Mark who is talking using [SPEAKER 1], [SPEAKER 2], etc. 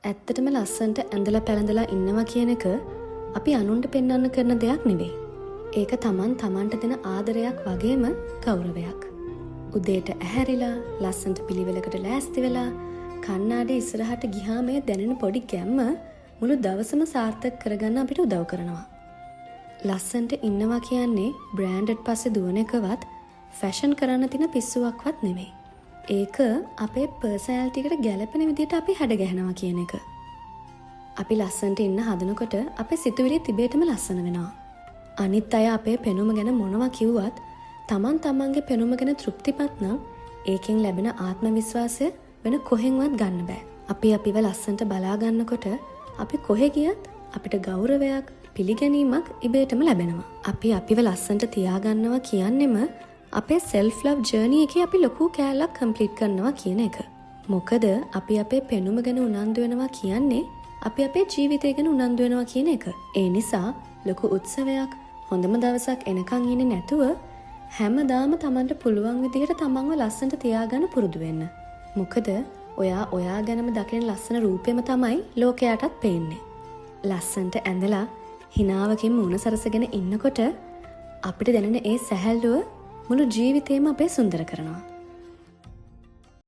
[SPEAKER 1] ඇත්තටම ලස්සන්ට ඇඳලා පැළඳලා ඉන්නවා කියන එක අපි අනුන්ට පෙන්වන්න කරන දෙයක් නෙවෙයි. ඒක තමන්ට දෙන ආදරයක් වගේම ගෞරවයක්. උදේට ඇහැරිලා ලස්සන්ට පිළිවෙලකට ලෑස්ති වෙලා කණ්ණාඩි ඉස්සරහට ගියාම මේ දැනෙන පොඩි ගැම්ම මුළු දවසම සාර්ථක කරගන්න අපිට උදව් කරනවා. ලස්සන්ට ඉන්නවා කියන්නේ බ්‍රෑන්ඩඩ් පස්සේ දුවන එකවත් ෆැෂන් කරන්න තියෙන පිස්සුවක්වත් නෙවෙයි. ඒක අපේ පර්සනැලිටි එකට ගැලපෙන විදිහට අපි හැඩ ගැහෙනවා කියන එක. අපි ලස්සන්ට ඉන්න හදනකොට අපේ සිතුවිලි තිබේටම ලස්සන වෙනවා. අනිත් අය අපේ පෙනුම ගැන මොනවා කිව්වත් තමන්ගේ පෙනුම ගැන තෘප්තිමත් නම් ඒකෙන් ලැබෙන ආත්ම විශ්වාසය වෙන කොහෙන්වත් ගන්න බෑ. අපි අපිව ලස්සන්ට බලා ගන්නකොට අපි කොහෙ ගියත් අපිට ගෞරවයක් පිළිගැනීමක් ඉබේටම ලැබෙනවා. අපි අපිව ලස්සන්ට තියාගන්නවා කියන්නෙම අපේ self love journey එකේ අපි ලොකු කෑල්ලක් complete කරනවා කියන එක. මොකද අපි අපේ පෙනුම ගැන උනන්දු වෙනවා කියන්නේ අපි අපේ ජීවිතය ගැන උනන්දු වෙනවා කියන එක. ඒ නිසා ලොකු උත්සවයක් හොඳම දවසක් එනකන් ඉන්නේ නැතුව හැමදාම Tamanට පුළුවන් විදිහට Tamanව ලස්සනට තියාගන්න පුරුදු වෙන්න. මොකද ඔයා ගැනම දකින ලස්සන රූපෙම තමයි ලෝකයටත් පේන්නේ. ලස්සනට ඇඳලා හිනාවකින් මුණ සරසගෙන ඉන්නකොට අපිට දැනෙන ඒ සැහැල්ලුව මුළු ජීවිතේම අපේ සුන්දර කරනවා.